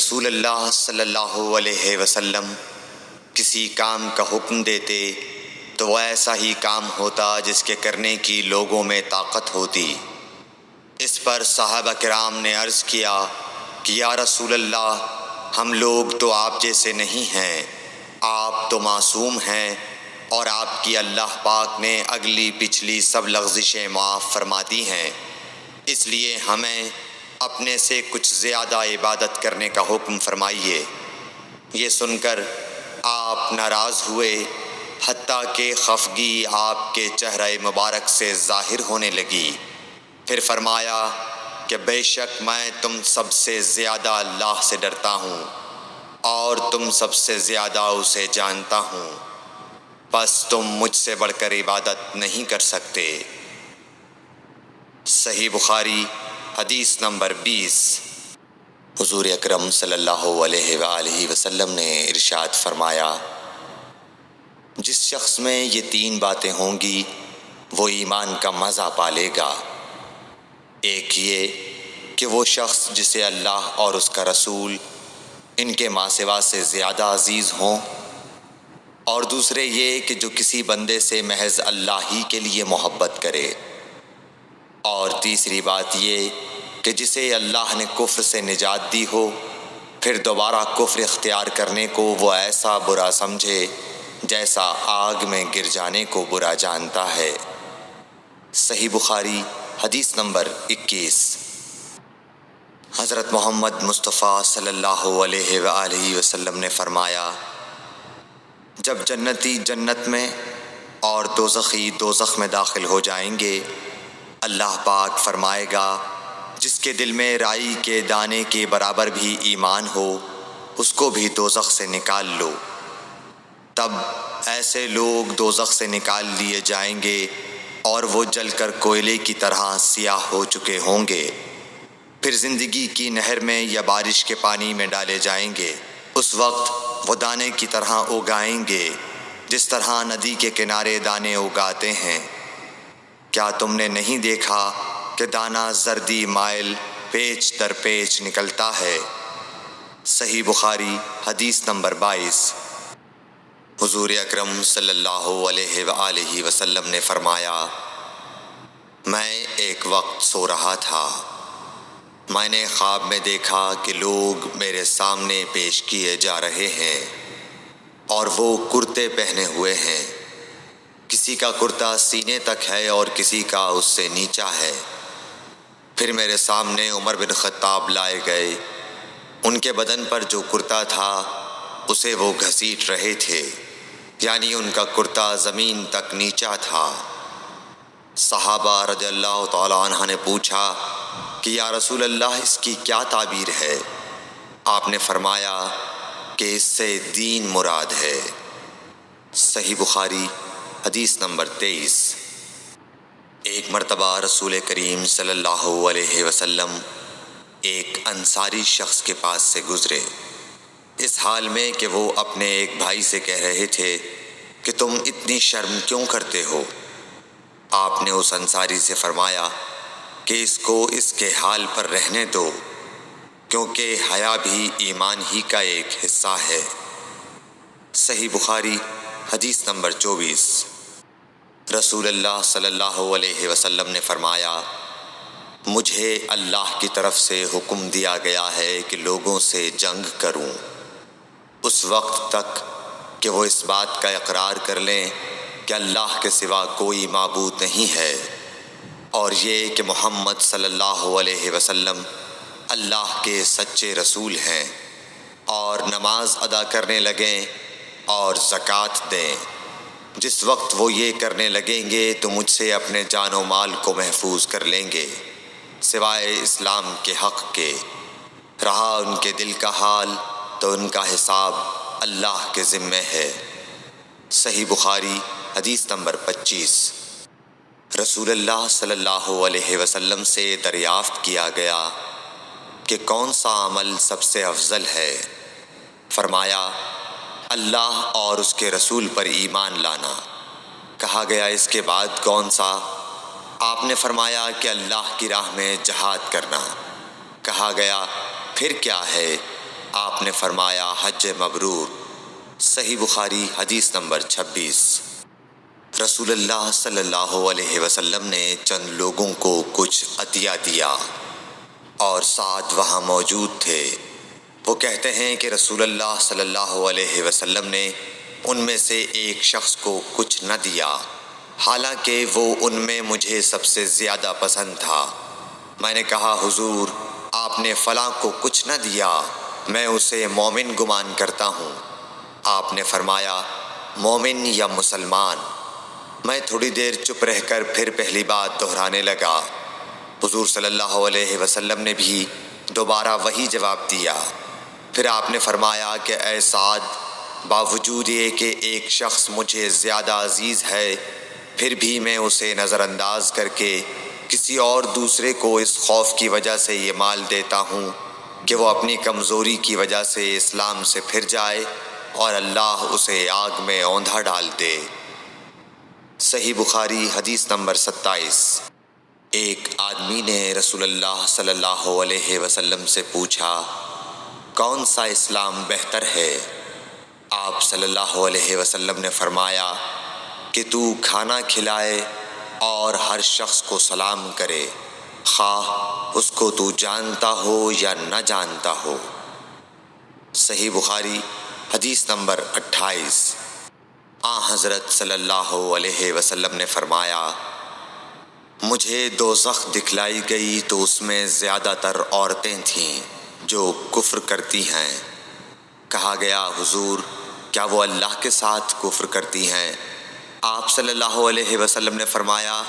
رسول اللہ صلی اللہ علیہ وسلم کسی کام کا حکم دیتے تو وہ ایسا ہی کام ہوتا جس کے کرنے کی لوگوں میں طاقت ہوتی۔ اس پر صحابہ کرام نے عرض کیا کہ یا رسول اللہ، ہم لوگ تو آپ جیسے نہیں ہیں، آپ تو معصوم ہیں اور آپ کی اللہ پاک نے اگلی پچھلی سب لغزشیں معاف فرما دی ہیں، اس لیے ہمیں اپنے سے کچھ زیادہ عبادت کرنے کا حکم فرمائیے۔ یہ سن کر آپ ناراض ہوئے، حتیٰ کہ خفگی آپ کے چہرہ مبارک سے ظاہر ہونے لگی۔ پھر فرمایا کہ بے شک میں تم سب سے زیادہ اللہ سے ڈرتا ہوں اور تم سب سے زیادہ اسے جانتا ہوں، بس تم مجھ سے بڑھ کر عبادت نہیں کر سکتے۔ صحیح بخاری حدیث نمبر 20۔ حضور اکرم صلی اللہ علیہ وآلہ وسلم نے ارشاد فرمایا، جس شخص میں یہ 3 باتیں ہوں گی وہ ایمان کا مزہ پالے گا۔ ایک یہ کہ وہ شخص جسے اللہ اور اس کا رسول ان کے ماں سوا سے زیادہ عزیز ہوں، اور دوسرے یہ کہ جو کسی بندے سے محض اللہ ہی کے لیے محبت کرے، اور تیسری بات یہ کہ جسے اللہ نے کفر سے نجات دی ہو، پھر دوبارہ کفر اختیار کرنے کو وہ ایسا برا سمجھے جیسا آگ میں گر جانے کو برا جانتا ہے۔ صحیح بخاری حدیث نمبر 21۔ حضرت محمد مصطفیٰ صلی اللہ علیہ وآلہ وسلم نے فرمایا، جب جنتی جنت میں اور دوزخی دوزخ میں داخل ہو جائیں گے، اللہ پاک فرمائے گا جس کے دل میں رائی کے دانے کے برابر بھی ایمان ہو، اس کو بھی دوزخ سے نکال لو۔ تب ایسے لوگ دوزخ سے نکال لیے جائیں گے اور وہ جل کر کوئلے کی طرح سیاہ ہو چکے ہوں گے، پھر زندگی کی نہر میں یا بارش کے پانی میں ڈالے جائیں گے۔ اس وقت وہ دانے کی طرح اگائیں گے جس طرح ندی کے کنارے دانے اگاتے ہیں۔ کیا تم نے نہیں دیکھا کہ دانہ زردی مائل پیچ در پیچ نکلتا ہے؟ صحیح بخاری حدیث نمبر 22۔ حضور اکرم صلی اللہ علیہ وآلہ وسلم نے فرمایا، میں ایک وقت سو رہا تھا، میں نے خواب میں دیکھا کہ لوگ میرے سامنے پیش کیے جا رہے ہیں اور وہ کرتے پہنے ہوئے ہیں، کسی کا کرتا سینے تک ہے اور کسی کا اس سے نیچا ہے۔ پھر میرے سامنے عمر بن خطاب لائے گئے، ان کے بدن پر جو کرتا تھا اسے وہ گھسیٹ رہے تھے، یعنی ان کا کرتا زمین تک نیچا تھا۔ صحابہ رضی اللہ تعالیٰ عنہ نے پوچھا کہ یا رسول اللہ، اس کی کیا تعبیر ہے؟ آپ نے فرمایا کہ اس سے دین مراد ہے۔ صحیح بخاری حدیث نمبر 23۔ ایک مرتبہ رسول کریم صلی اللہ علیہ وسلم ایک انصاری شخص کے پاس سے گزرے، اس حال میں کہ وہ اپنے ایک بھائی سے کہہ رہے تھے کہ تم اتنی شرم کیوں کرتے ہو؟ آپ نے اس انصاری سے فرمایا کہ اس کو اس کے حال پر رہنے دو، کیونکہ حیا بھی ایمان ہی کا ایک حصہ ہے۔ صحیح بخاری حدیث نمبر 24۔ رسول اللہ صلی اللہ علیہ وسلم نے فرمایا، مجھے اللہ کی طرف سے حکم دیا گیا ہے کہ لوگوں سے جنگ کروں اس وقت تک کہ وہ اس بات کا اقرار کر لیں کہ اللہ کے سوا کوئی معبود نہیں ہے، اور یہ کہ محمد صلی اللہ علیہ وسلم اللہ کے سچے رسول ہیں، اور نماز ادا کرنے لگیں اور زکوٰۃ دیں۔ جس وقت وہ یہ کرنے لگیں گے تو مجھ سے اپنے جان و مال کو محفوظ کر لیں گے، سوائے اسلام کے حق کے۔ رہا ان کے دل کا حال تو ان کا حساب اللہ کے ذمے ہے۔ صحیح بخاری حدیث نمبر 25۔ رسول اللہ صلی اللہ علیہ وسلم سے دریافت کیا گیا کہ کون سا عمل سب سے افضل ہے؟ فرمایا، اللہ اور اس کے رسول پر ایمان لانا۔ کہا گیا، اس کے بعد کون سا؟ آپ نے فرمایا کہ اللہ کی راہ میں جہاد کرنا۔ کہا گیا، پھر کیا ہے؟ آپ نے فرمایا حج مبرور۔ صحیح بخاری حدیث نمبر 26۔ رسول اللہ صلی اللہ علیہ وسلم نے چند لوگوں کو کچھ عطیہ دیا اور سعد وہاں موجود تھے۔ وہ کہتے ہیں کہ رسول اللہ صلی اللہ علیہ وسلم نے ان میں سے ایک شخص کو کچھ نہ دیا، حالانکہ وہ ان میں مجھے سب سے زیادہ پسند تھا۔ میں نے کہا حضور آپ نے فلاں کو کچھ نہ دیا، میں اسے مومن گمان کرتا ہوں۔ آپ نے فرمایا مومن یا مسلمان؟ میں تھوڑی دیر چپ رہ کر پھر پہلی بات دہرانے لگا۔ حضور صلی اللہ علیہ وسلم نے بھی دوبارہ وہی جواب دیا۔ پھر آپ نے فرمایا کہ اے سعد، باوجود یہ کہ ایک شخص مجھے زیادہ عزیز ہے، پھر بھی میں اسے نظر انداز کر کے کسی اور دوسرے کو اس خوف کی وجہ سے یہ مال دیتا ہوں کہ وہ اپنی کمزوری کی وجہ سے اسلام سے پھر جائے اور اللہ اسے آگ میں اوندھا ڈال دے۔ صحیح بخاری حدیث نمبر 27۔ ایک آدمی نے رسول اللہ صلی اللہ علیہ وسلم سے پوچھا کون سا اسلام بہتر ہے؟ آپ صلی اللہ علیہ وسلم نے فرمایا کہ تو کھانا کھلائے اور ہر شخص کو سلام کرے، خواہ اس کو تو جانتا ہو یا نہ جانتا ہو۔ صحیح بخاری حدیث نمبر 28۔ حضرت صلی اللہ علیہ وسلم نے فرمایا مجھے دوزخ دکھلائی گئی تو اس میں زیادہ تر عورتیں تھیں جو کفر کرتی ہیں۔ کہا گیا حضور کیا وہ اللہ کے ساتھ کفر کرتی ہیں؟ آپ صلی اللہ علیہ وسلم نے فرمایا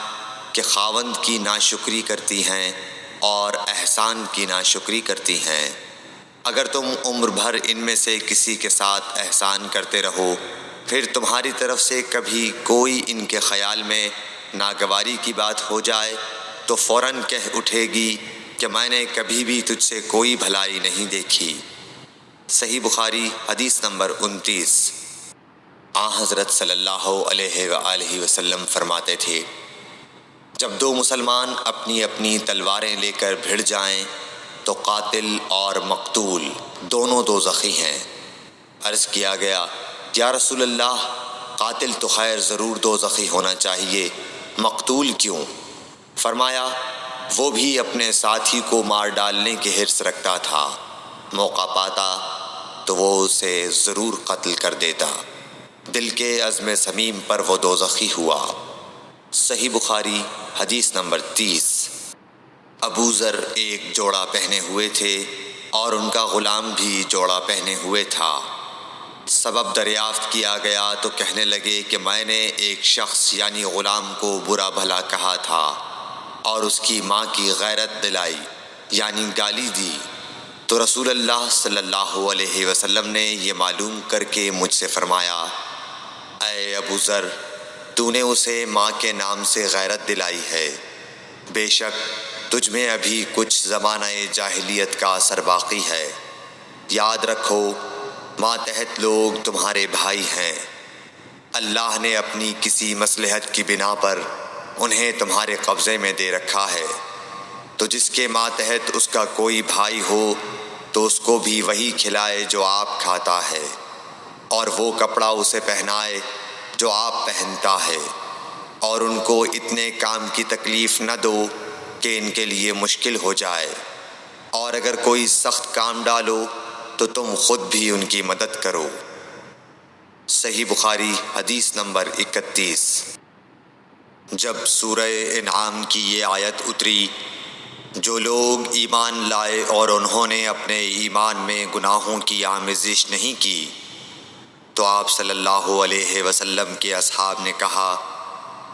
کہ خاوند کی ناشکری کرتی ہیں اور احسان کی ناشکری کرتی ہیں۔ اگر تم عمر بھر ان میں سے کسی کے ساتھ احسان کرتے رہو، پھر تمہاری طرف سے کبھی کوئی ان کے خیال میں ناگواری کی بات ہو جائے تو فوراً کہہ اٹھے گی کہ میں نے کبھی بھی تجھ سے کوئی بھلائی نہیں دیکھی۔ صحیح بخاری حدیث نمبر 29۔ حضرت صلی اللہ علیہ وآلہ وسلم فرماتے تھے جب دو مسلمان اپنی اپنی تلواریں لے کر بھڑ جائیں تو قاتل اور مقتول دونوں دوزخی ہیں۔ عرض کیا گیا یا رسول اللہ قاتل تو خیر ضرور دوزخی ہونا چاہیے، مقتول کیوں؟ فرمایا وہ بھی اپنے ساتھی کو مار ڈالنے کی حرص رکھتا تھا، موقع پاتا تو وہ اسے ضرور قتل کر دیتا، دل کے عزم صمیم پر وہ دوزخی ہوا۔ صحیح بخاری حدیث نمبر 30۔ ابو ذر ایک جوڑا پہنے ہوئے تھے اور ان کا غلام بھی جوڑا پہنے ہوئے تھا۔ سبب دریافت کیا گیا تو کہنے لگے کہ میں نے ایک شخص یعنی غلام کو برا بھلا کہا تھا اور اس کی ماں کی غیرت دلائی یعنی گالی دی، تو رسول اللہ صلی اللہ علیہ وسلم نے یہ معلوم کر کے مجھ سے فرمایا اے ابو ذر تو نے اسے ماں کے نام سے غیرت دلائی ہے، بے شک تجھ میں ابھی کچھ زمانہ جاہلیت کا اثر باقی ہے، یاد رکھو ماتحت لوگ تمہارے بھائی ہیں، اللہ نے اپنی کسی مصلحت کی بنا پر انہیں تمہارے قبضے میں دے رکھا ہے، تو جس کے ماتحت اس کا کوئی بھائی ہو تو اس کو بھی وہی کھلائے جو آپ کھاتا ہے، اور وہ کپڑا اسے پہنائے جو آپ پہنتا ہے، اور ان کو اتنے کام کی تکلیف نہ دو کہ ان کے لیے مشکل ہو جائے، اور اگر کوئی سخت کام ڈالو تو تم خود بھی ان کی مدد کرو۔ صحیح بخاری حدیث نمبر 31۔ جب سورہ انعام کی یہ آیت اتری جو لوگ ایمان لائے اور انہوں نے اپنے ایمان میں گناہوں کی آمیزش نہیں کی، تو آپ صلی اللہ علیہ وسلم کے اصحاب نے کہا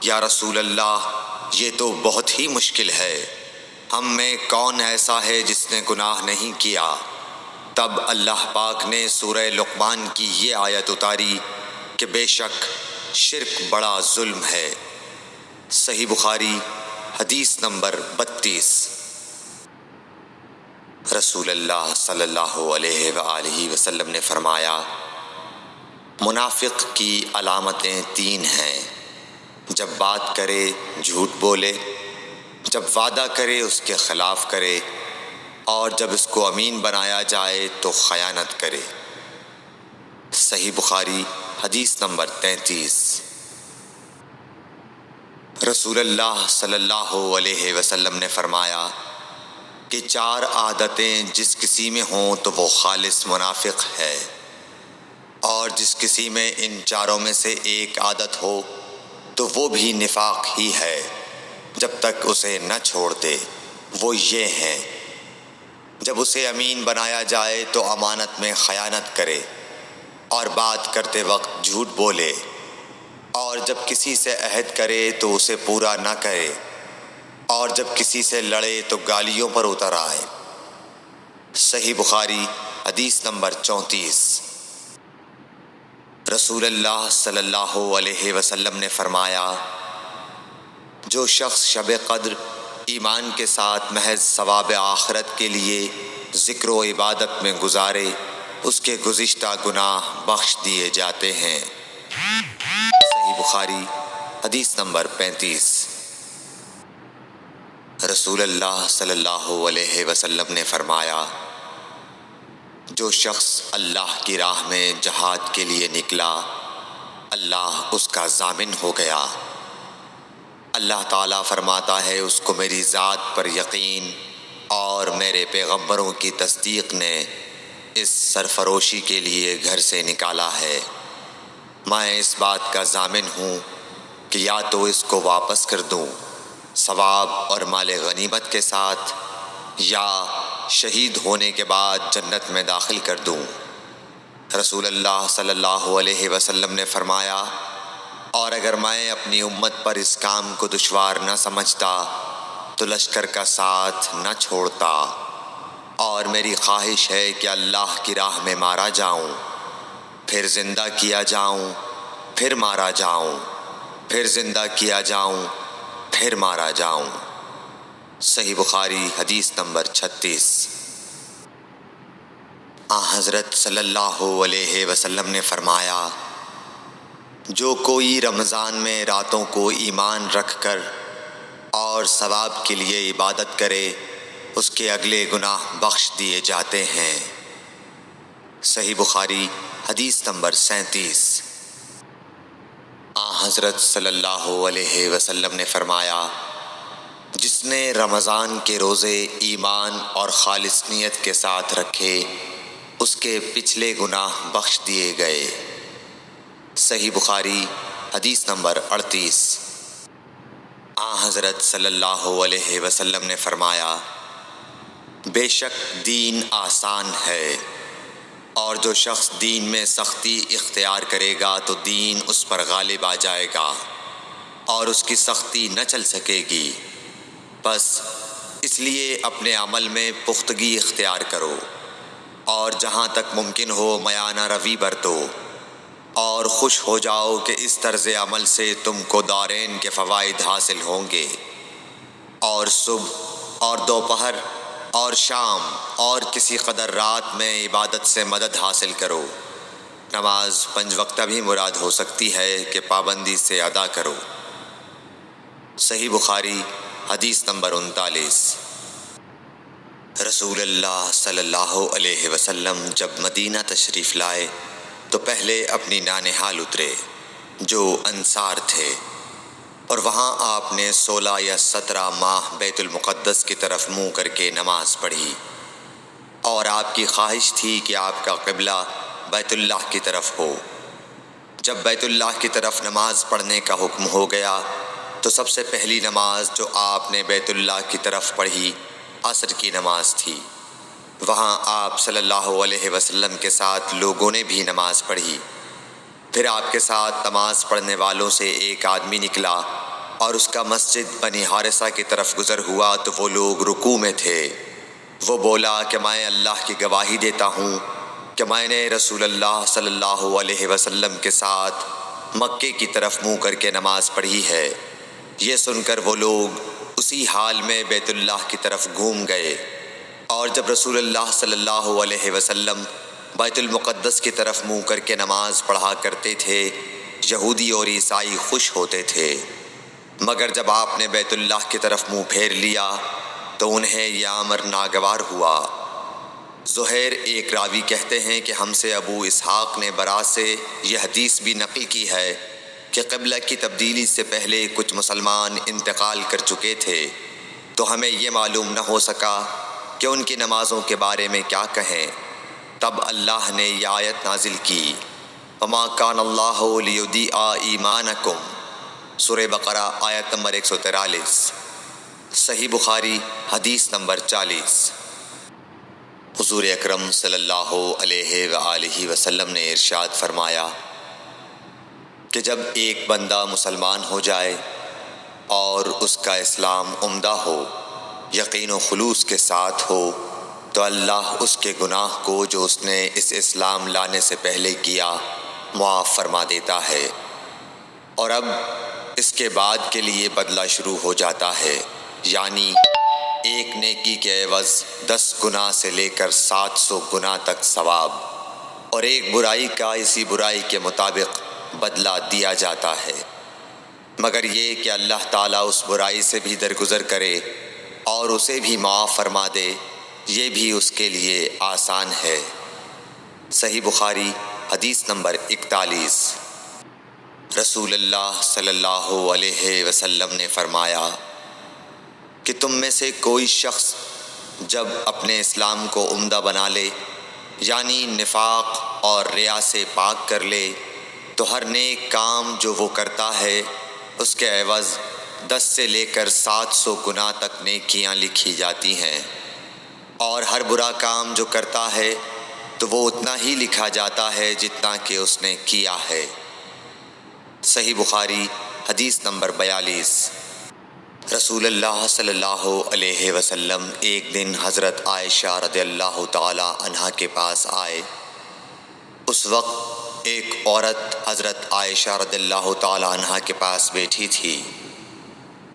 یا رسول اللہ یہ تو بہت ہی مشکل ہے، ہم میں کون ایسا ہے جس نے گناہ نہیں کیا؟ تب اللہ پاک نے سورہ لقمان کی یہ آیت اتاری کہ بے شک شرک بڑا ظلم ہے۔ صحیح بخاری حدیث نمبر 32۔ رسول اللہ صلی اللہ علیہ وآلہ وسلم نے فرمایا منافق کی علامتیں 3 ہیں، جب بات کرے جھوٹ بولے، جب وعدہ کرے اس کے خلاف کرے، اور جب اس کو امین بنایا جائے تو خیانت کرے۔ صحیح بخاری حدیث نمبر 33۔ رسول اللہ صلی اللہ علیہ وسلم نے فرمایا کہ 4 عادتیں جس کسی میں ہوں تو وہ خالص منافق ہے، اور جس کسی میں ان 4 میں سے ایک عادت ہو تو وہ بھی نفاق ہی ہے جب تک اسے نہ چھوڑ دے۔ وہ یہ ہیں: جب اسے امین بنایا جائے تو امانت میں خیانت کرے اور بات کرتے وقت جھوٹ بولے، اور جب کسی سے عہد کرے تو اسے پورا نہ کرے، اور جب کسی سے لڑے تو گالیوں پر اتر آئے۔ صحیح بخاری حدیث نمبر 34۔ رسول اللہ صلی اللہ علیہ وسلم نے فرمایا، جو شخص شب قدر ایمان کے ساتھ محض ثواب آخرت کے لیے ذکر و عبادت میں گزارے، اس کے گزشتہ گناہ بخش دیے جاتے ہیں۔ صحیح بخاری حدیث نمبر 35۔ رسول اللہ صلی اللہ علیہ وسلم نے فرمایا، جو شخص اللہ کی راہ میں جہاد کے لیے نکلا، اللہ اس کا ضامن ہو گیا۔ اللہ تعالیٰ فرماتا ہے، اس کو میری ذات پر یقین اور میرے پیغمبروں کی تصدیق نے اس سرفروشی کے لیے گھر سے نکالا ہے۔ میں اس بات کا ضامن ہوں کہ یا تو اس کو واپس کر دوں ثواب اور مال غنیمت کے ساتھ، یا شہید ہونے کے بعد جنت میں داخل کر دوں۔ رسول اللہ صلی اللہ علیہ وسلم نے فرمایا، اور اگر میں اپنی امت پر اس کام کو دشوار نہ سمجھتا تو لشکر کا ساتھ نہ چھوڑتا، اور میری خواہش ہے کہ اللہ کی راہ میں مارا جاؤں، پھر زندہ کیا جاؤں، پھر مارا جاؤں، پھر زندہ کیا جاؤں، پھر مارا جاؤں۔ صحیح بخاری حدیث نمبر 36۔ حضرت صلی اللہ علیہ وسلم نے فرمایا، جو کوئی رمضان میں راتوں کو ایمان رکھ کر اور ثواب کے لیے عبادت کرے، اس کے اگلے گناہ بخش دیے جاتے ہیں۔ صحیح بخاری حدیث نمبر 37۔ حضرت صلی اللہ علیہ وسلم نے فرمایا، جس نے رمضان کے روزے ایمان اور خالص نیت کے ساتھ رکھے، اس کے پچھلے گناہ بخش دیے گئے۔ صحیح بخاری حدیث نمبر 38۔ حضرت صلی اللہ علیہ وسلم نے فرمایا، بے شک دین آسان ہے، اور جو شخص دین میں سختی اختیار کرے گا تو دین اس پر غالب آ جائے گا اور اس کی سختی نہ چل سکے گی۔ بس اس لیے اپنے عمل میں پختگی اختیار کرو، اور جہاں تک ممکن ہو میانہ روی برتو، اور خوش ہو جاؤ کہ اس طرز عمل سے تم کو دارین کے فوائد حاصل ہوں گے، اور صبح اور دوپہر اور شام اور کسی قدر رات میں عبادت سے مدد حاصل کرو۔ نماز 5 وقتہ بھی مراد ہو سکتی ہے کہ پابندی سے ادا کرو۔ صحیح بخاری حدیث نمبر 39۔ رسول اللہ صلی اللہ علیہ وسلم جب مدینہ تشریف لائے تو پہلے اپنی نانہال اترے جو انصار تھے، اور وہاں آپ نے 16 یا 17 ماہ بیت المقدس کی طرف منہ کر کے نماز پڑھی، اور آپ کی خواہش تھی کہ آپ کا قبلہ بیت اللہ کی طرف ہو۔ جب بیت اللہ کی طرف نماز پڑھنے کا حکم ہو گیا تو سب سے پہلی نماز جو آپ نے بیت اللہ کی طرف پڑھی عصر کی نماز تھی۔ وہاں آپ صلی اللہ علیہ وسلم کے ساتھ لوگوں نے بھی نماز پڑھی۔ پھر آپ کے ساتھ نماز پڑھنے والوں سے ایک آدمی نکلا اور اس کا مسجد بنی حارثہ کی طرف گزر ہوا تو وہ لوگ رکوع میں تھے۔ وہ بولا کہ میں اللہ کی گواہی دیتا ہوں کہ میں نے رسول اللہ صلی اللہ علیہ وسلم کے ساتھ مکے کی طرف منہ کر کے نماز پڑھی ہے۔ یہ سن کر وہ لوگ اسی حال میں بیت اللہ کی طرف گھوم گئے، اور جب رسول اللہ صلی اللہ علیہ وسلم بیت المقدس کی طرف منہ کر کے نماز پڑھا کرتے تھے، یہودی اور عیسائی خوش ہوتے تھے، مگر جب آپ نے بیت اللہ کی طرف منہ پھیر لیا تو انہیں یہ امر ناگوار ہوا۔ زہیر ایک راوی کہتے ہیں کہ ہم سے ابو اسحاق نے برا سے یہ حدیث بھی نقل کی ہے کہ قبلہ کی تبدیلی سے پہلے کچھ مسلمان انتقال کر چکے تھے، تو ہمیں یہ معلوم نہ ہو سکا کہ ان کی نمازوں کے بارے میں کیا کہیں۔ تب اللہ نے یہ آیت نازل کی، وَمَا كَانَ اللَّهُ لِيُضِيعَ إِيمَانَكُمْ، سورہ بقرہ آیت نمبر 143، صحیح بخاری حدیث نمبر 40۔ حضور اکرم صلی اللہ علیہ وآلہ وسلم نے ارشاد فرمایا کہ جب ایک بندہ مسلمان ہو جائے اور اس کا اسلام عمدہ ہو، یقین و خلوص کے ساتھ ہو، تو اللہ اس کے گناہ کو جو اس نے اس اسلام لانے سے پہلے کیا معاف فرما دیتا ہے، اور اب اس کے بعد کے لیے بدلہ شروع ہو جاتا ہے، یعنی ایک نیکی کے عوض 10 گناہ سے لے کر 700 گناہ تک ثواب، اور ایک برائی کا اسی برائی کے مطابق بدلہ دیا جاتا ہے، مگر یہ کہ اللہ تعالیٰ اس برائی سے بھی درگزر کرے اور اسے بھی معاف فرما دے، یہ بھی اس کے لیے آسان ہے۔ صحیح بخاری حدیث نمبر 41۔ رسول اللہ صلی اللہ علیہ وسلم نے فرمایا کہ تم میں سے کوئی شخص جب اپنے اسلام کو عمدہ بنا لے، یعنی نفاق اور ریا سے پاک کر لے، تو ہر نیک کام جو وہ کرتا ہے اس کے عوض 10 سے لے کر 700 گناہ تک نیکیاں لکھی جاتی ہیں، اور ہر برا کام جو کرتا ہے تو وہ اتنا ہی لکھا جاتا ہے جتنا کہ اس نے کیا ہے۔ صحیح بخاری حدیث نمبر 42۔ رسول اللہ صلی اللہ علیہ وسلم ایک دن حضرت عائشہ رضی اللہ تعالی عنہا کے پاس آئے۔ اس وقت ایک عورت حضرت عائشہ رضی اللہ تعالی عنہا کے پاس بیٹھی تھی۔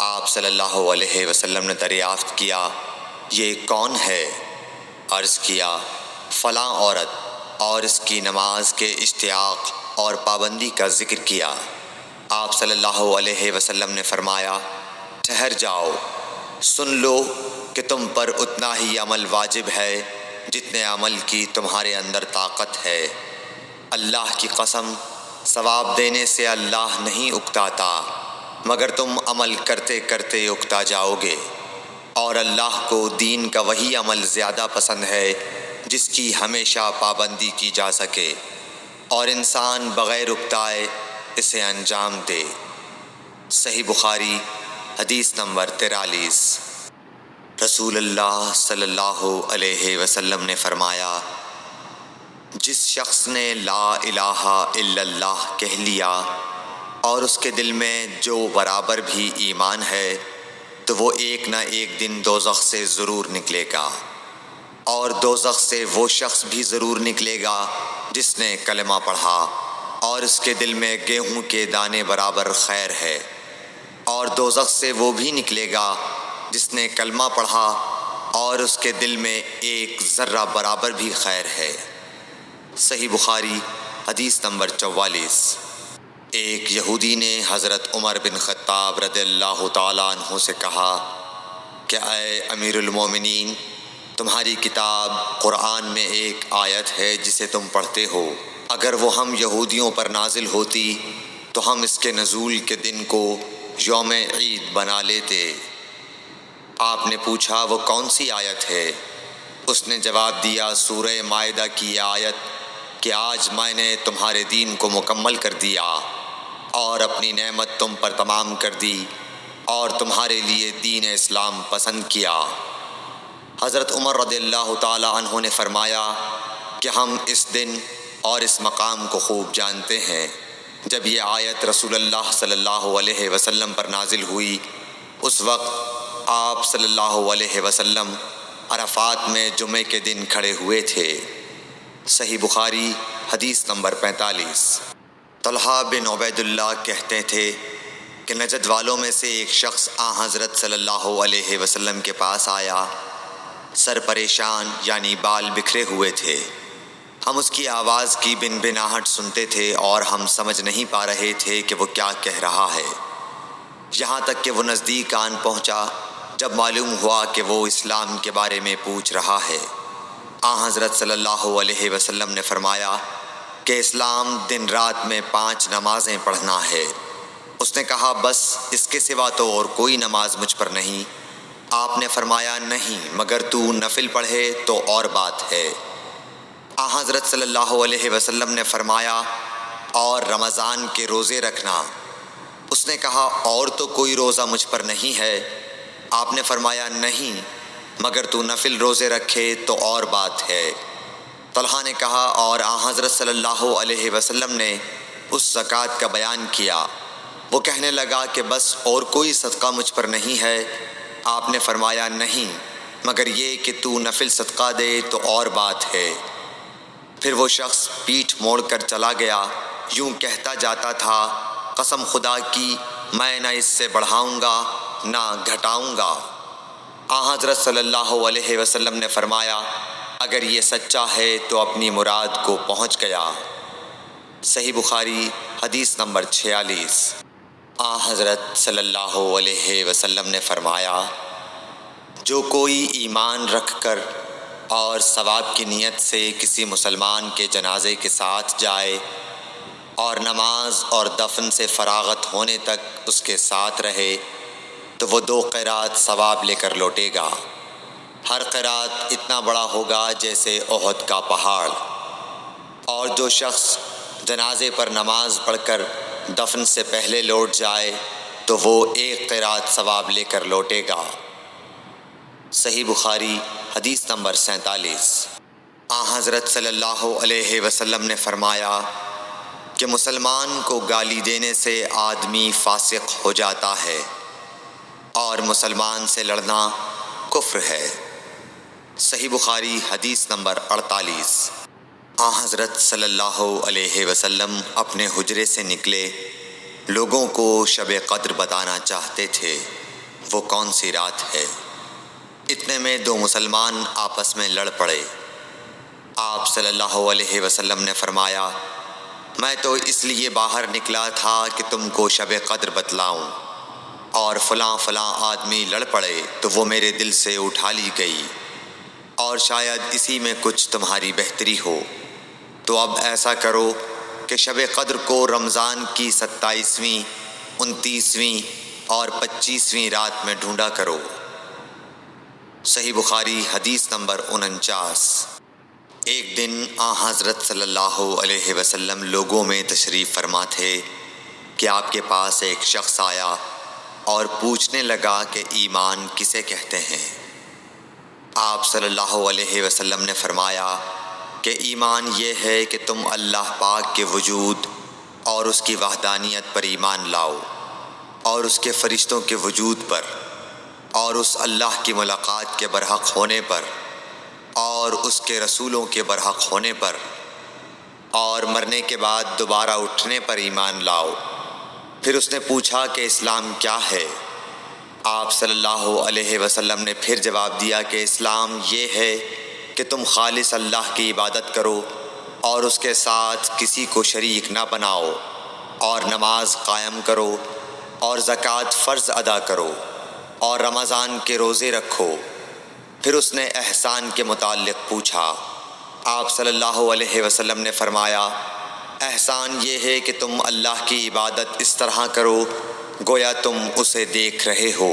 آپ صلی اللہ علیہ وسلم نے دریافت کیا، یہ کون ہے؟ عرض کیا، فلاں عورت، اور اس کی نماز کے اشتیاق اور پابندی کا ذکر کیا۔ آپ صلی اللہ علیہ وسلم نے فرمایا، ٹھہر جاؤ، سن لو کہ تم پر اتنا ہی عمل واجب ہے جتنے عمل کی تمہارے اندر طاقت ہے۔ اللہ کی قسم، ثواب دینے سے اللہ نہیں اکتاتا، مگر تم عمل کرتے کرتے اکتا جاؤ گے، اور اللہ کو دین کا وہی عمل زیادہ پسند ہے جس کی ہمیشہ پابندی کی جا سکے، اور انسان بغیر اکتائے اسے انجام دے۔ صحیح بخاری حدیث نمبر 43۔ رسول اللہ صلی اللہ علیہ وسلم نے فرمایا، جس شخص نے لا الہ الا اللہ کہہ لیا اور اس کے دل میں جو برابر بھی ایمان ہے، تو وہ ایک نہ ایک دن دوزخ سے ضرور نکلے گا، اور دوزخ سے وہ شخص بھی ضرور نکلے گا جس نے کلمہ پڑھا اور اس کے دل میں گیہوں کے دانے برابر خیر ہے، اور دوزخ سے وہ بھی نکلے گا جس نے کلمہ پڑھا اور اس کے دل میں ایک ذرہ برابر بھی خیر ہے۔ صحیح بخاری حدیث نمبر 44۔ ایک یہودی نے حضرت عمر بن خطاب رضی اللہ تعالیٰ عنہ سے کہا کہ اے امیر المومنین، تمہاری کتاب قرآن میں ایک آیت ہے جسے تم پڑھتے ہو، اگر وہ ہم یہودیوں پر نازل ہوتی تو ہم اس کے نزول کے دن کو یوم عید بنا لیتے۔ آپ نے پوچھا وہ کون سی آیت ہے؟ اس نے جواب دیا، سورہ مائدہ کی یہ آیت کہ آج میں نے تمہارے دین کو مکمل کر دیا اور اپنی نعمت تم پر تمام کر دی اور تمہارے لیے دین اسلام پسند کیا۔ حضرت عمر رضی اللہ تعالی عنہ نے فرمایا کہ ہم اس دن اور اس مقام کو خوب جانتے ہیں۔ جب یہ آیت رسول اللہ صلی اللہ علیہ وسلم پر نازل ہوئی، اس وقت آپ صلی اللہ علیہ وسلم عرفات میں جمعے کے دن کھڑے ہوئے تھے۔ صحیح بخاری حدیث نمبر 45۔ طلحہ بن عبید اللہ کہتے تھے کہ نجد والوں میں سے ایک شخص حضرت صلی اللہ علیہ وسلم کے پاس آیا، سر پریشان یعنی بال بکھرے ہوئے تھے۔ ہم اس کی آواز کی بن بناہٹ سنتے تھے اور ہم سمجھ نہیں پا رہے تھے کہ وہ کیا کہہ رہا ہے، یہاں تک کہ وہ نزدیک آن پہنچا جب معلوم ہوا کہ وہ اسلام کے بارے میں پوچھ رہا ہے، آن حضرت صلی اللہ علیہ وسلم نے فرمایا کہ اسلام دن رات میں 5 نمازیں پڑھنا ہے۔ اس نے کہا بس اس کے سوا تو اور کوئی نماز مجھ پر نہیں؟ آپ نے فرمایا نہیں، مگر تو نفل پڑھے تو اور بات ہے۔ آن حضرت صلی اللہ علیہ وسلم نے فرمایا اور رمضان کے روزے رکھنا۔ اس نے کہا اور تو کوئی روزہ مجھ پر نہیں ہے؟ آپ نے فرمایا نہیں، مگر تو نفل روزے رکھے تو اور بات ہے۔ طلحہ نے کہا اور آن حضرت صلی اللہ علیہ وسلم نے اس زکوٰۃ کا بیان کیا۔ وہ کہنے لگا کہ بس اور کوئی صدقہ مجھ پر نہیں ہے؟ آپ نے فرمایا نہیں، مگر یہ کہ تو نفل صدقہ دے تو اور بات ہے۔ پھر وہ شخص پیٹھ موڑ کر چلا گیا، یوں کہتا جاتا تھا قسم خدا کی میں نہ اس سے بڑھاؤں گا نہ گھٹاؤں گا۔ آن حضرت صلی اللہ علیہ وسلم نے فرمایا اگر یہ سچا ہے تو اپنی مراد کو پہنچ گیا۔ صحیح بخاری حدیث نمبر 46۔ آن حضرت صلی اللہ علیہ وسلم نے فرمایا جو کوئی ایمان رکھ کر اور ثواب کی نیت سے کسی مسلمان کے جنازے کے ساتھ جائے اور نماز اور دفن سے فراغت ہونے تک اس کے ساتھ رہے تو وہ 2 قیرات ثواب لے کر لوٹے گا۔ ہر قیرات اتنا بڑا ہوگا جیسے احد کا پہاڑ۔ اور جو شخص جنازے پر نماز پڑھ کر دفن سے پہلے لوٹ جائے تو وہ 1 قیرات ثواب لے کر لوٹے گا۔ صحیح بخاری حدیث نمبر 47۔ آن حضرت صلی اللہ علیہ وسلم نے فرمایا کہ مسلمان کو گالی دینے سے آدمی فاسق ہو جاتا ہے اور مسلمان سے لڑنا کفر ہے۔ صحیح بخاری حدیث نمبر 48۔ آن حضرت صلی اللہ علیہ وسلم اپنے حجرے سے نکلے، لوگوں کو شب قدر بتانا چاہتے تھے وہ کون سی رات ہے۔ اتنے میں 2 مسلمان آپس میں لڑ پڑے۔ آپ صلی اللہ علیہ وسلم نے فرمایا میں تو اس لیے باہر نکلا تھا کہ تم کو شب قدر بتلاؤں، اور فلاں فلاں آدمی لڑ پڑے تو وہ میرے دل سے اٹھا لی گئی، اور شاید اسی میں کچھ تمہاری بہتری ہو۔ تو اب ایسا کرو کہ شب قدر کو رمضان کی 27ویں، 29ویں اور 25ویں رات میں ڈھونڈا کرو۔ صحیح بخاری حدیث نمبر 49۔ ایک دن آن حضرت صلی اللہ علیہ وسلم لوگوں میں تشریف فرما تھے کہ آپ کے پاس ایک شخص آیا اور پوچھنے لگا کہ ایمان کسے کہتے ہیں۔ آپ صلی اللہ علیہ وسلم نے فرمایا کہ ایمان یہ ہے کہ تم اللہ پاک کے وجود اور اس کی وحدانیت پر ایمان لاؤ، اور اس کے فرشتوں کے وجود پر، اور اس اللہ کی ملاقات کے برحق ہونے پر، اور اس کے رسولوں کے برحق ہونے پر، اور مرنے کے بعد دوبارہ اٹھنے پر ایمان لاؤ۔ پھر اس نے پوچھا کہ اسلام کیا ہے؟ آپ صلی اللہ علیہ وسلم نے پھر جواب دیا کہ اسلام یہ ہے کہ تم خالص اللہ کی عبادت کرو اور اس کے ساتھ کسی کو شریک نہ بناؤ، اور نماز قائم کرو، اور زکوٰۃ فرض ادا کرو، اور رمضان کے روزے رکھو۔ پھر اس نے احسان کے متعلق پوچھا۔ آپ صلی اللہ علیہ وسلم نے فرمایا احسان یہ ہے کہ تم اللہ کی عبادت اس طرح کرو گویا تم اسے دیکھ رہے ہو۔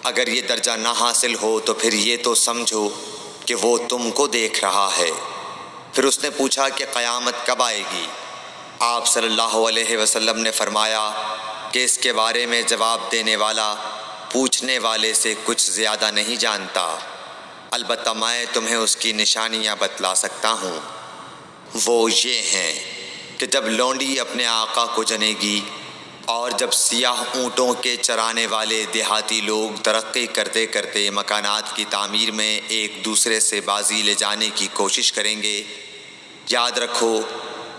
اگر یہ درجہ نہ حاصل ہو تو پھر یہ تو سمجھو کہ وہ تم کو دیکھ رہا ہے۔ پھر اس نے پوچھا کہ قیامت کب آئے گی؟ آپ صلی اللہ علیہ وسلم نے فرمایا کہ اس کے بارے میں جواب دینے والا پوچھنے والے سے کچھ زیادہ نہیں جانتا، البتہ میں تمہیں اس کی نشانیاں بتلا سکتا ہوں۔ وہ یہ ہیں کہ جب لونڈی اپنے آقا کو جنے گی، اور جب سیاہ اونٹوں کے چرانے والے دیہاتی لوگ ترقی کرتے کرتے مکانات کی تعمیر میں ایک دوسرے سے بازی لے جانے کی کوشش کریں گے، یاد رکھو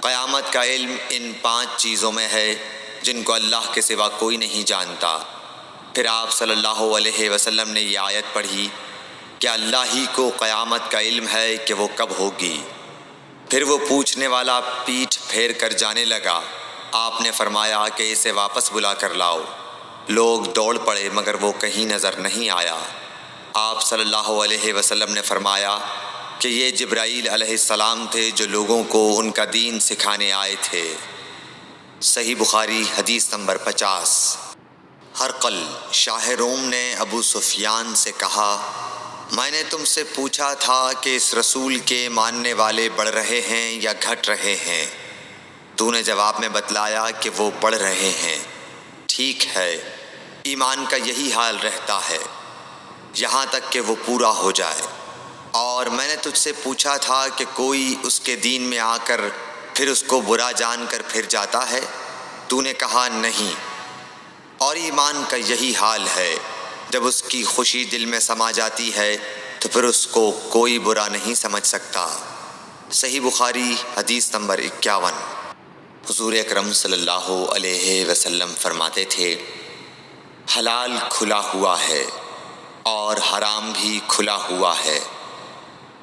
قیامت کا علم ان 5 چیزوں میں ہے جن کو اللہ کے سوا کوئی نہیں جانتا۔ پھر آپ صلی اللہ علیہ وسلم نے یہ آیت پڑھی کہ اللہ ہی کو قیامت کا علم ہے کہ وہ کب ہوگی۔ پھر وہ پوچھنے والا پیٹھ پھیر کر جانے لگا۔ آپ نے فرمایا کہ اسے واپس بلا کر لاؤ۔ لوگ دوڑ پڑے مگر وہ کہیں نظر نہیں آیا۔ آپ صلی اللہ علیہ وسلم نے فرمایا کہ یہ جبرائیل علیہ السلام تھے جو لوگوں کو ان کا دین سکھانے آئے تھے۔ صحیح بخاری حدیث نمبر 50۔ ہرقل شاہ روم نے ابو سفیان سے کہا، میں نے تم سے پوچھا تھا کہ اس رسول کے ماننے والے بڑھ رہے ہیں یا گھٹ رہے ہیں؟ تو نے جواب میں بتلایا کہ وہ بڑھ رہے ہیں۔ ٹھیک ہے، ایمان کا یہی حال رہتا ہے یہاں تک کہ وہ پورا ہو جائے۔ اور میں نے تجھ سے پوچھا تھا کہ کوئی اس کے دین میں آ کر پھر اس کو برا جان کر پھر جاتا ہے؟ تو نے کہا نہیں۔ اور ایمان کا یہی حال ہے، جب اس کی خوشی دل میں سما جاتی ہے تو پھر اس کو کوئی برا نہیں سمجھ سکتا۔ صحیح بخاری حدیث نمبر 51۔ حضور اکرم صلی اللہ علیہ وسلم فرماتے تھے، حلال کھلا ہوا ہے اور حرام بھی کھلا ہوا ہے،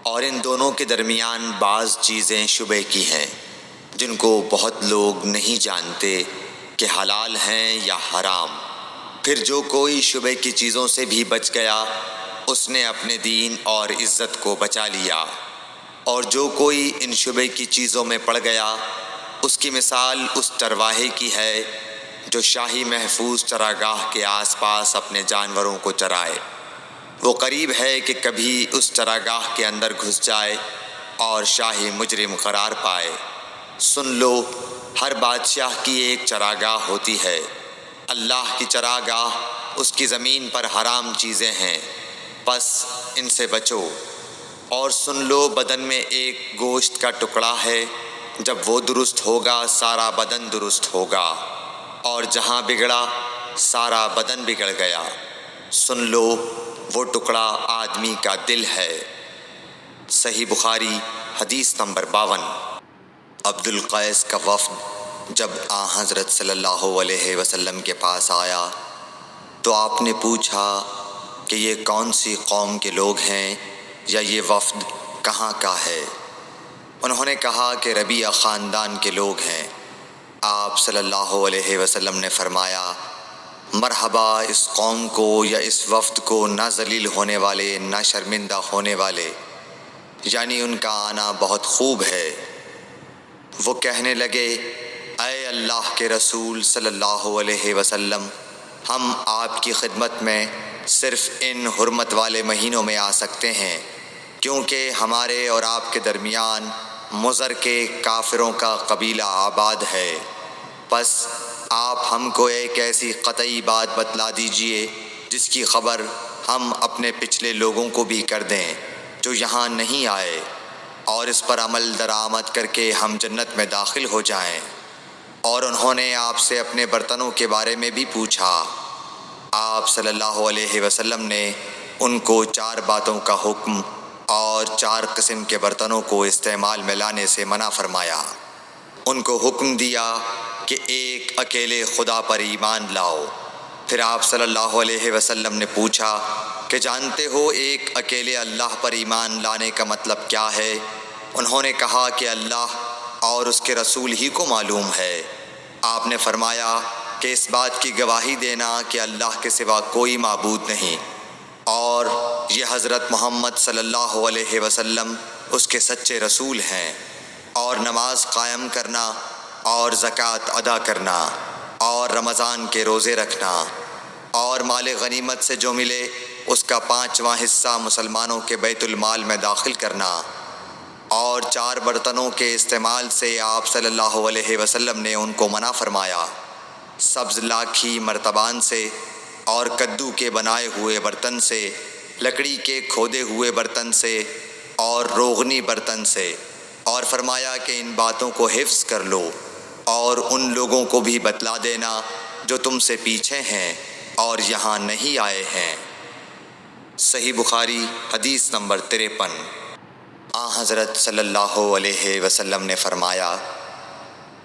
اور ان دونوں کے درمیان بعض چیزیں شبہ کی ہیں جن کو بہت لوگ نہیں جانتے کہ حلال ہیں یا حرام۔ پھر جو کوئی شبہ کی چیزوں سے بھی بچ گیا اس نے اپنے دین اور عزت کو بچا لیا، اور جو کوئی ان شبہ کی چیزوں میں پڑ گیا اس کی مثال اس چرواہے کی ہے جو شاہی محفوظ چراگاہ کے آس پاس اپنے جانوروں کو چرائے۔ وہ قریب ہے کہ کبھی اس چراگاہ کے اندر گھس جائے اور شاہی مجرم قرار پائے۔ سن لو، ہر بادشاہ کی ایک چراگاہ ہوتی ہے۔ اللہ کی چراگاہ اس کی زمین پر حرام چیزیں ہیں، پس ان سے بچو۔ اور سن لو، بدن میں ایک گوشت کا ٹکڑا ہے، جب وہ درست ہوگا سارا بدن درست ہوگا، اور جہاں بگڑا سارا بدن بگڑ گیا۔ سن لو، وہ ٹکڑا آدمی کا دل ہے۔ صحیح بخاری حدیث نمبر 52۔ عبد القیس کا وفد جب حضرت صلی اللہ علیہ وسلم کے پاس آیا تو آپ نے پوچھا کہ یہ کون سی قوم کے لوگ ہیں یا یہ وفد کہاں کا ہے؟ انہوں نے کہا کہ ربیعہ خاندان کے لوگ ہیں۔ آپ صلی اللہ علیہ وسلم نے فرمایا، مرحبا اس قوم کو یا اس وفد کو، نہ ذلیل ہونے والے نہ شرمندہ ہونے والے، یعنی ان کا آنا بہت خوب ہے۔ وہ کہنے لگے، اے اللہ کے رسول صلی اللہ علیہ وسلم، ہم آپ کی خدمت میں صرف ان حرمت والے مہینوں میں آ سکتے ہیں، کیونکہ ہمارے اور آپ کے درمیان مضر کے کافروں کا قبیلہ آباد ہے۔ پس آپ ہم کو ایک ایسی قطعی بات بتلا دیجئے جس کی خبر ہم اپنے پچھلے لوگوں کو بھی کر دیں جو یہاں نہیں آئے، اور اس پر عمل درآمد کر کے ہم جنت میں داخل ہو جائیں۔ اور انہوں نے آپ سے اپنے برتنوں کے بارے میں بھی پوچھا۔ آپ صلی اللہ علیہ وسلم نے ان کو 4 باتوں کا حکم اور 4 قسم کے برتنوں کو استعمال میں لانے سے منع فرمایا۔ ان کو حکم دیا کہ ایک اکیلے خدا پر ایمان لاؤ۔ پھر آپ صلی اللہ علیہ وسلم نے پوچھا کہ جانتے ہو ایک اکیلے اللہ پر ایمان لانے کا مطلب کیا ہے؟ انہوں نے کہا کہ اللہ اور اس کے رسول ہی کو معلوم ہے۔ آپ نے فرمایا کہ اس بات کی گواہی دینا کہ اللہ کے سوا کوئی معبود نہیں، اور یہ حضرت محمد صلی اللہ علیہ وسلم اس کے سچے رسول ہیں، اور نماز قائم کرنا اور زکوٰۃ ادا کرنا اور رمضان کے روزے رکھنا اور مال غنیمت سے جو ملے اس کا 5واں حصہ مسلمانوں کے بیت المال میں داخل کرنا، اور 4 برتنوں کے استعمال سے آپ صلی اللہ علیہ وسلم نے ان کو منع فرمایا۔ سبز لاکھی مرتبان سے اور کدو کے بنائے ہوئے برتن سے، لکڑی کے کھودے ہوئے برتن سے اور روغنی برتن سے، اور فرمایا کہ ان باتوں کو حفظ کر لو اور ان لوگوں کو بھی بتلا دینا جو تم سے پیچھے ہیں اور یہاں نہیں آئے ہیں۔ صحیح بخاری حدیث نمبر 53۔ حضرت صلی اللہ علیہ وسلم نے فرمایا،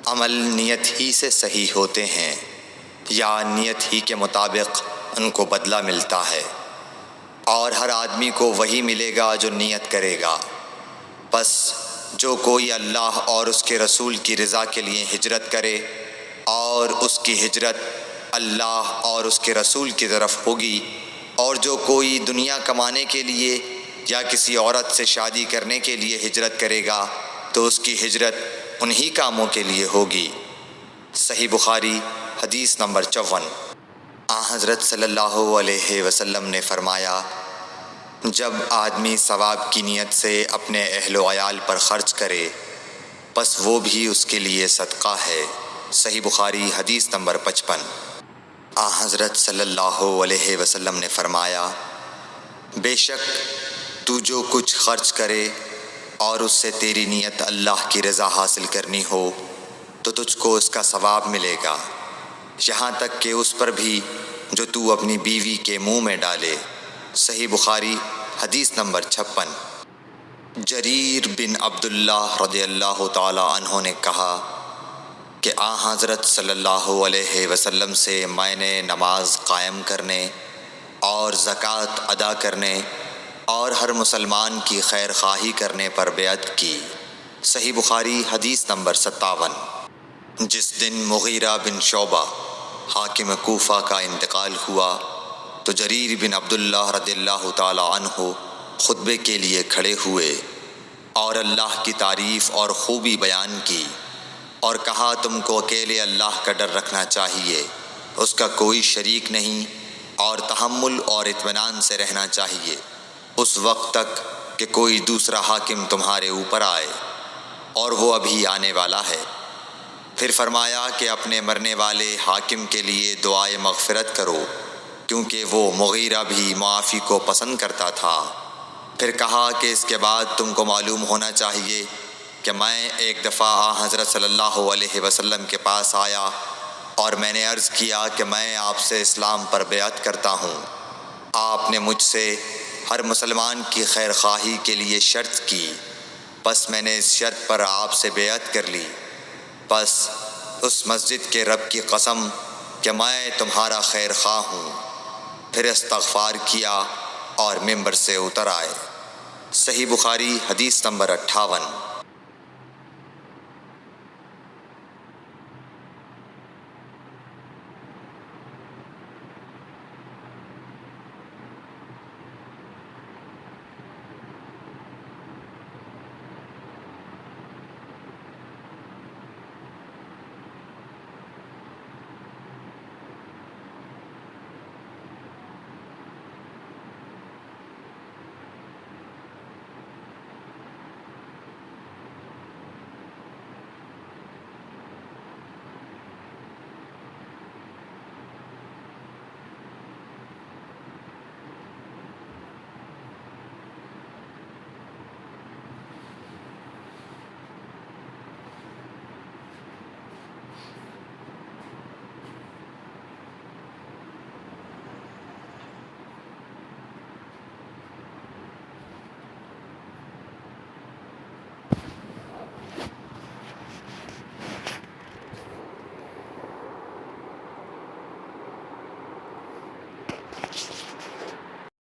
عمل نیت ہی سے صحیح ہوتے ہیں یا نیت ہی کے مطابق ان کو بدلہ ملتا ہے، اور ہر آدمی کو وہی ملے گا جو نیت کرے گا۔ پس جو کوئی اللہ اور اس کے رسول کی رضا کے لیے ہجرت کرے اور اس کی ہجرت اللہ اور اس کے رسول کی طرف ہوگی، اور جو کوئی دنیا کمانے کے لیے یا کسی عورت سے شادی کرنے کے لیے ہجرت کرے گا تو اس کی ہجرت انہی کاموں کے لیے ہوگی۔ صحیح بخاری حدیث نمبر 54۔ حضرت صلی اللہ علیہ وسلم نے فرمایا، جب آدمی ثواب کی نیت سے اپنے اہل و عیال پر خرچ کرے پس وہ بھی اس کے لیے صدقہ ہے۔ صحیح بخاری حدیث نمبر 55۔ حضرت صلی اللہ علیہ وسلم نے فرمایا، بے شک تو جو کچھ خرچ کرے اور اس سے تیری نیت اللہ کی رضا حاصل کرنی ہو تو تجھ کو اس کا ثواب ملے گا، یہاں تک کہ اس پر بھی جو تو اپنی بیوی کے منہ میں ڈالے۔ صحیح بخاری حدیث نمبر 56۔ جریر بن عبداللہ رضی اللہ تعالی عنہ نے کہا کہ حضرت صلی اللہ علیہ وسلم سے میں نے نماز قائم کرنے اور زکوٰۃ ادا کرنے اور ہر مسلمان کی خیر خواہی کرنے پر بیعت کی۔ صحیح بخاری حدیث نمبر 57۔ جس دن مغیرہ بن شعبہ حاکم کوفہ کا انتقال ہوا تو جریر بن عبداللہ رضی اللہ تعالی عنہ خطبے کے لیے کھڑے ہوئے اور اللہ کی تعریف اور خوبی بیان کی اور کہا، تم کو اکیلے اللہ کا ڈر رکھنا چاہیے، اس کا کوئی شریک نہیں، اور تحمل اور اطمینان سے رہنا چاہیے اس وقت تک کہ کوئی دوسرا حاکم تمہارے اوپر آئے، اور وہ ابھی آنے والا ہے۔ پھر فرمایا کہ اپنے مرنے والے حاکم کے لیے دعائے مغفرت کرو، کیونکہ وہ مغیرہ بھی معافی کو پسند کرتا تھا۔ پھر کہا کہ اس کے بعد تم کو معلوم ہونا چاہیے کہ میں ایک دفعہ حضرت صلی اللہ علیہ وسلم کے پاس آیا اور میں نے عرض کیا کہ میں آپ سے اسلام پر بیعت کرتا ہوں۔ آپ نے مجھ سے ہر مسلمان کی خیر خواہی کے لیے شرط کی، پس میں نے اس شرط پر آپ سے بیعت کر لی۔ پس اس مسجد کے رب کی قسم کہ میں تمہارا خیر خواہ ہوں۔ پھر استغفار کیا اور ممبر سے اتر آئے۔ صحیح بخاری حدیث نمبر 58۔